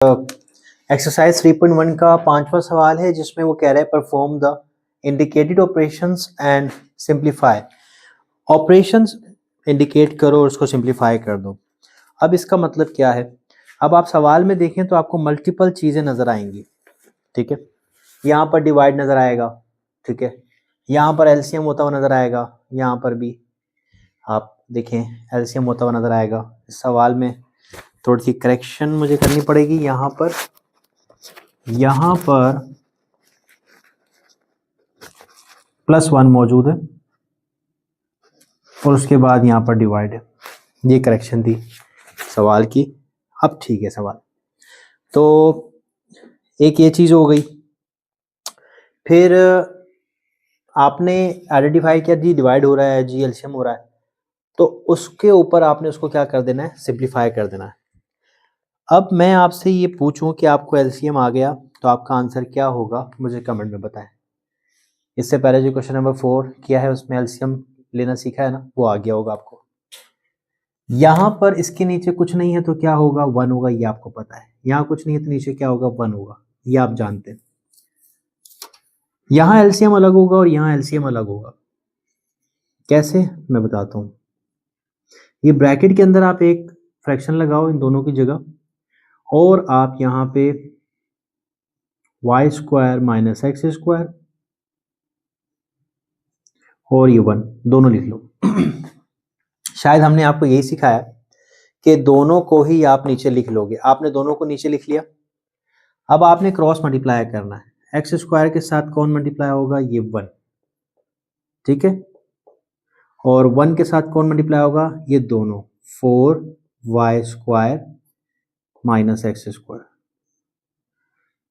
Exercise 3.1 का 5वां सवाल है जिसमें वो कह रहा है perform the indicated operations and simplify. Operations indicate करो और उसको सिंप्लीफाई कर दो। अब इसका मतलब क्या है? अब आप सवाल में देखें तो आपको मल्टीपल चीज़ें नज़र आएंगी, ठीक है। यहाँ पर डिवाइड नज़र आएगा, ठीक है। यहाँ पर एलसीएम होता हुआ नज़र आएगा, यहाँ पर भी आप देखें एलसीएम होता हुआ नज़र आएगा। इस सवाल में थोड़ी सी करेक्शन मुझे करनी पड़ेगी। यहाँ पर +1 मौजूद है और उसके बाद यहाँ पर डिवाइड है। ये करेक्शन थी सवाल की। अब ठीक है सवाल तो एक ये चीज़ हो गई। फिर आपने आइडेंटिफाई किया जी डिवाइड हो रहा है, जी एलसीएम हो रहा है, तो उसके ऊपर आपने उसको क्या कर देना है, सिंप्लीफाई कर देना है। अब मैं आपसे ये पूछूं कि आपको एलसीएम आ गया तो आपका आंसर क्या होगा, मुझे कमेंट में बताएं। इससे पहले जो क्वेश्चन नंबर 4 किया है उसमें एलसीएम लेना सीखा है ना, वो आ गया होगा आपको। यहाँ पर इसके नीचे कुछ नहीं है तो क्या होगा, 1 होगा, ये आपको पता है। यहाँ कुछ नहीं है तो नीचे क्या होगा, 1 होगा, ये आप जानते हैं। यहाँ एलसीएम अलग होगा और यहाँ एलसीएम अलग होगा। कैसे, मैं बताता हूँ। ये ब्रैकेट के अंदर आप एक फ्रैक्शन लगाओ इन दोनों की जगह और आप यहाँ पे y² - x² और ये 1 दोनों लिख लो। शायद हमने आपको यही सिखाया कि दोनों को ही आप नीचे लिख लोगे। आपने दोनों को नीचे लिख लिया। अब आपने क्रॉस मल्टीप्लाई करना है। x² के साथ कौन मल्टीप्लाई होगा, ये 1, ठीक है। और 1 के साथ कौन मल्टीप्लाई होगा, ये दोनों, 4y² - x²।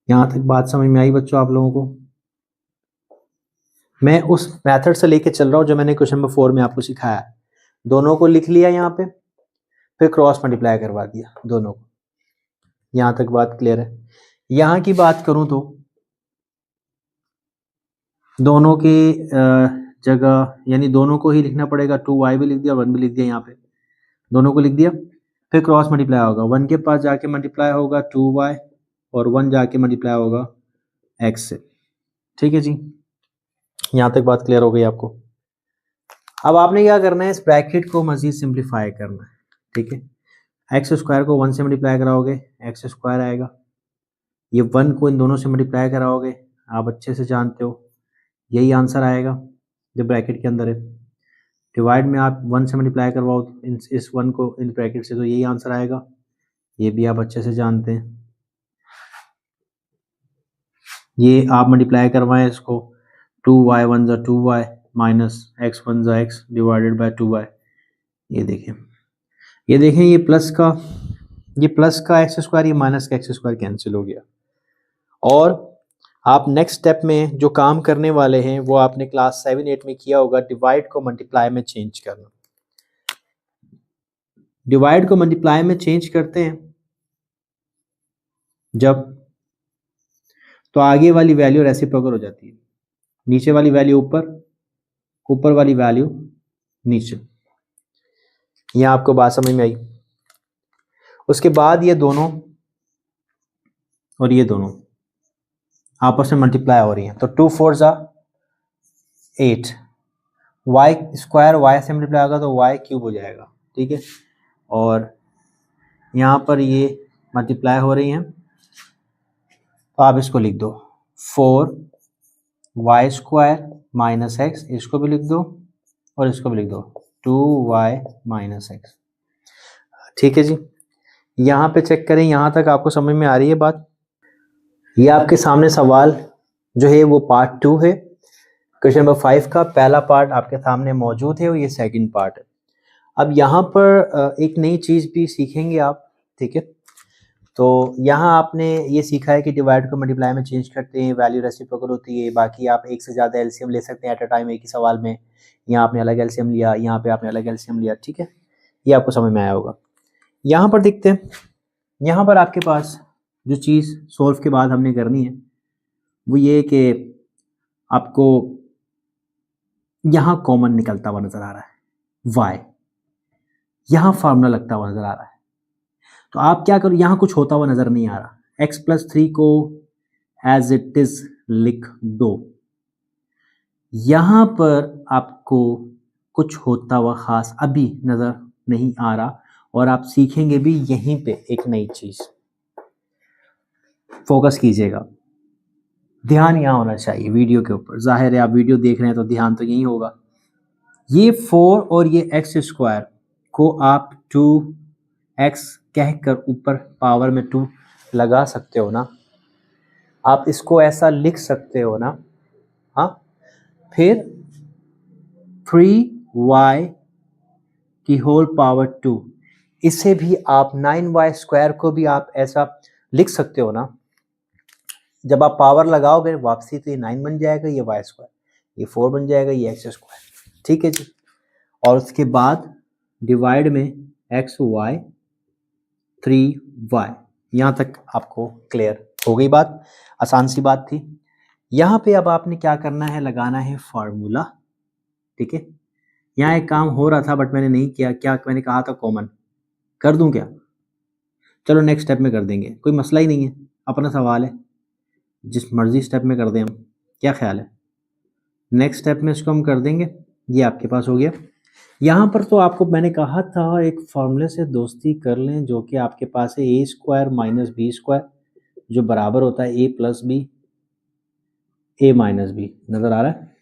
यहां तक बात समझ में आई बच्चों आप लोगों को? मैं उस मेथड से लेके चल रहा हूं जो मैंने क्वेश्चन नंबर 4 में आपको सिखाया। दोनों को लिख लिया यहाँ पे, फिर क्रॉस मल्टीप्लाई करवा दिया दोनों को। यहां तक बात क्लियर है? यहां की बात करूं तो दोनों की जगह यानी दोनों को ही लिखना पड़ेगा। 2y भी लिख दिया, 1 भी लिख दिया, यहाँ पे दोनों को लिख दिया। फिर क्रॉस मल्टीप्लाई होगा, 1 के पास जाके मल्टीप्लाई होगा 2y और 1 जाके मल्टीप्लाई होगा x से, ठीक है जी। यहाँ तक बात क्लियर हो गई आपको? अब आपने क्या करना है, इस ब्रैकेट को मजीद सिंप्लीफाई करना है, ठीक है। x² को 1 से मल्टीप्लाई कराओगे x² आएगा। ये 1 को इन दोनों से मल्टीप्लाई कराओगे, आप अच्छे से जानते हो यही आंसर आएगा जो ब्रैकेट के अंदर है। डिवाइड में आप 1 से मल्टीप्लाई करवाओ इस 1 को इन ब्रैकेट से, तो यही आंसर आएगा। ये भी आप अच्छे से जानते हैं। ये आप मल्टीप्लाई करवाएं इसको, 2y 1 = 2y - x 1 = x divided by 2y। ये देखें ये प्लस का x², ये माइनस का x² कैंसिल हो गया। और आप नेक्स्ट स्टेप में जो काम करने वाले हैं वो आपने क्लास 7-8 में किया होगा, डिवाइड को मल्टीप्लाई में चेंज करना। डिवाइड को मल्टीप्लाई में चेंज करते हैं जब, तो आगे वाली वैल्यू रेसिप्रोकल हो जाती है। नीचे वाली वैल्यू ऊपर, ऊपर वाली वैल्यू नीचे। यह आपको बात समझ में आई? उसके बाद ये दोनों और ये दोनों आपस में मल्टीप्लाई हो रही हैं, तो 2 4 = 8। y² y से मल्टीप्लाई होगा तो y³ हो जाएगा, ठीक है। और यहाँ पर ये मल्टीप्लाई हो रही हैं तो आप इसको लिख दो 4y² - x, इसको भी लिख दो और इसको भी लिख दो 2y - x, ठीक है जी। यहाँ पे चेक करें, यहाँ तक आपको समझ में आ रही है बात? ये आपके सामने सवाल जो है वो पार्ट 2 है। क्वेश्चन नंबर 5 का पहला पार्ट आपके सामने मौजूद है और ये सेकंड पार्ट है। अब यहाँ पर एक नई चीज़ भी सीखेंगे आप, ठीक है। तो यहाँ आपने ये सीखा है कि डिवाइड को मल्टीप्लाई में चेंज करते हैं, वैल्यू रेसिप्रोकल होती है। बाकी आप एक से ज़्यादा एलसीएम ले सकते हैं एट अ टाइम एक ही सवाल में। यहाँ आपने अलग एलसीएम लिया, यहाँ पे आपने अलग एलसीएम लिया, ठीक है। ये आपको समझ में आया होगा। यहाँ पर देखते हैं, यहाँ पर आपके पास जो चीज़ सोल्व के बाद हमने करनी है वो ये कि आपको यहाँ कॉमन निकलता हुआ नज़र आ रहा है y, यहाँ फार्मूला लगता हुआ नज़र आ रहा है। तो आप क्या करो, यहाँ कुछ होता हुआ नज़र नहीं आ रहा, x+3 को एज इट इज लिख दो। यहां पर आपको कुछ होता हुआ खास अभी नजर नहीं आ रहा, और आप सीखेंगे भी यहीं पे एक नई चीज। फोकस कीजिएगा, ध्यान यहां होना चाहिए वीडियो के ऊपर। जाहिर है आप वीडियो देख रहे हैं तो ध्यान तो यही होगा। ये 4 और ये x² को आप 2x कहकर ऊपर पावर में 2 लगा सकते हो ना, आप इसको ऐसा लिख सकते हो ना। हाँ, फिर 3y की होल पावर 2, इसे भी आप 9y² को भी आप ऐसा लिख सकते हो ना। जब आप पावर लगाओगे वापसी तो ये 9 बन जाएगा, ये y², ये 4 बन जाएगा, ये x²। ठीक है जी। और उसके बाद डिवाइड में xy 3y। यहां तक आपको क्लियर हो गई बात, आसान सी बात थी। यहां पे अब आपने क्या करना है, लगाना है फार्मूला। ठीक है, यहाँ एक काम हो रहा था बट मैंने नहीं किया। क्या मैंने कहा था कॉमन कर दूं क्या? चलो नेक्स्ट स्टेप में कर देंगे, कोई मसला ही नहीं है, अपना सवाल है, जिस मर्जी स्टेप में कर दें हम। क्या ख्याल है? नेक्स्ट स्टेप में इसको हम कर देंगे। ये आपके पास हो गया। यहाँ पर तो आपको मैंने कहा था एक फॉर्मूले से दोस्ती कर लें, जो कि आपके पास है a² - b², जो बराबर होता है a + b a - b। नजर आ रहा है?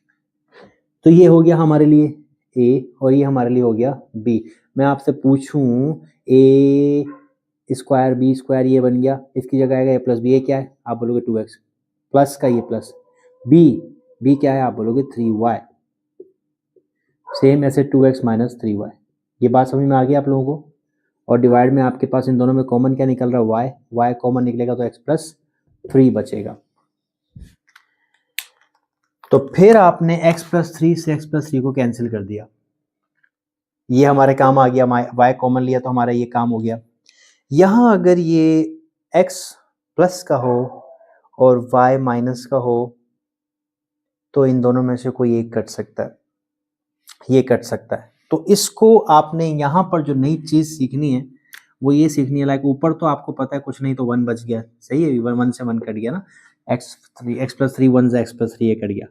तो ये हो गया हमारे लिए a और ये हमारे लिए हो गया b। मैं आपसे पूछूं a² b² ये बन गया, इसकी जगह आएगा a + b। a क्या है? आप बोलोगे 2x, प्लस का ये प्लस। b क्या है? आप बोलोगे 3y। सेम ऐसे 2x - 3y। ये बात समझ में आ गई आप लोगों को? और डिवाइड में आपके पास इन दोनों में कॉमन क्या निकल रहा है? y कॉमन निकलेगा तो x+3 बचेगा। तो फिर आपने x+3 से x+3 को कैंसिल कर दिया, ये हमारे काम आ गया। y कॉमन लिया तो हमारा ये काम हो गया। यहां अगर ये x प्लस का हो और y माइनस का हो तो इन दोनों में से कोई एक कट सकता है, ये कट सकता है। तो इसको आपने यहां पर जो नई चीज सीखनी है वो ये सीखनी है, लाइक ऊपर तो आपको पता है कुछ नहीं तो 1 बच गया, सही है, 1 से 1 कट गया ना, x+3 1 से x+3 ये कट गया।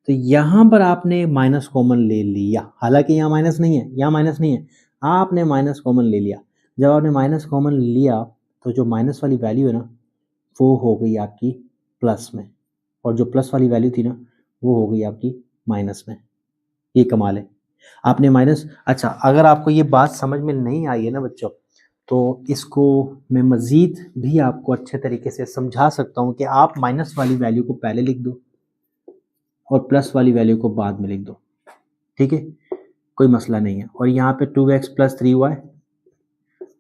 तो यहां पर आपने माइनस कॉमन ले लिया, हालांकि यहाँ माइनस नहीं है, यहाँ माइनस नहीं है, आपने माइनस कॉमन ले लिया। जब आपने माइनस कॉमन लिया तो जो माइनस वाली वैल्यू है ना वो हो गई आपकी प्लस में, और जो प्लस वाली वैल्यू थी ना वो हो गई आपकी माइनस में। ये कमाल है, आपने माइनस। अच्छा, अगर आपको ये बात समझ में नहीं आई है ना बच्चों, तो इसको मैं मज़ीद भी आपको अच्छे तरीके से समझा सकता हूँ कि आप माइनस वाली वैल्यू को पहले लिख दो और प्लस वाली वैल्यू को बाद में लिख दो। ठीक है, कोई मसला नहीं है। और यहाँ पे 2x + 3y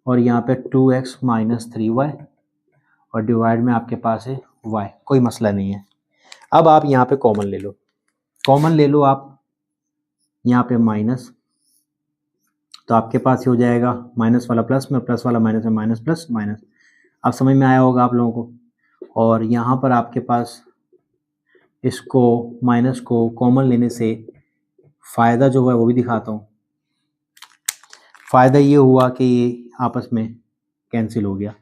और यहाँ पे 2x - 3y और डिवाइड में आपके पास है y, कोई मसला नहीं है। अब आप यहाँ पे कॉमन ले लो, कॉमन ले लो आप यहाँ पे माइनस, तो आपके पास ये हो जाएगा माइनस वाला प्लस में, प्लस वाला माइनस में, माइनस प्लस माइनस। अब समझ में आया होगा आप लोगों को। और यहाँ पर आपके पास इसको माइनस को कॉमन लेने से फ़ायदा जो है वो भी दिखाता हूँ। फ़ायदा ये हुआ कि ये आपस में कैंसिल हो गया,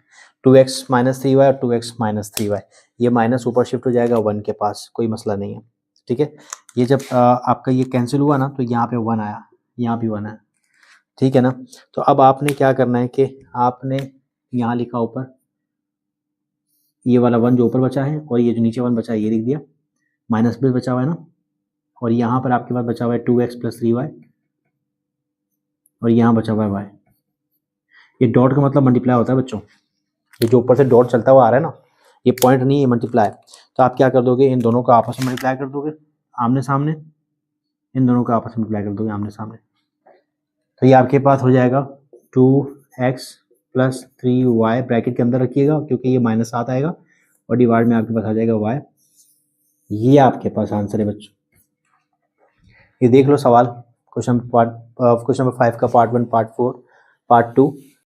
2x - 3y और 2x - 3y, ये माइनस ऊपर शिफ्ट हो जाएगा 1 के पास, कोई मसला नहीं है। ठीक है, ये जब आपका ये कैंसिल हुआ ना तो यहाँ पे 1 आया, यहाँ भी 1 आया। ठीक है ना। तो अब आपने क्या करना है कि आपने यहाँ लिखा ऊपर ये वाला 1 जो ऊपर बचा है और ये जो नीचे 1 बचा है ये लिख दिया, माइनस प्लस बचा हुआ है ना, और यहाँ पर आपके पास बचा हुआ है 2x + 3y और यहाँ बचा हुआ है y। ये डॉट का मतलब मल्टीप्लाई होता है बच्चों, ये जो ऊपर से डॉट चलता हुआ आ रहा है ना, ये पॉइंट नहीं है, मल्टीप्लाई। तो आप क्या कर दोगे, इन दोनों का आपस में मल्टीप्लाई कर दोगे आमने सामने, इन दोनों का आपस में मल्टीप्लाई कर दोगे आमने सामने। तो ये आपके पास हो जाएगा 2x + 3y, ब्रैकेट के अंदर रखिएगा क्योंकि ये -7 आएगा, और डिवाइड में आपके पास आ जाएगा y। ये आपके पास आंसर है बच्चों। ये देख लो सवाल, क्वेश्चन नंबर 5 का पार्ट 1, पार्ट 4, पार्ट 2।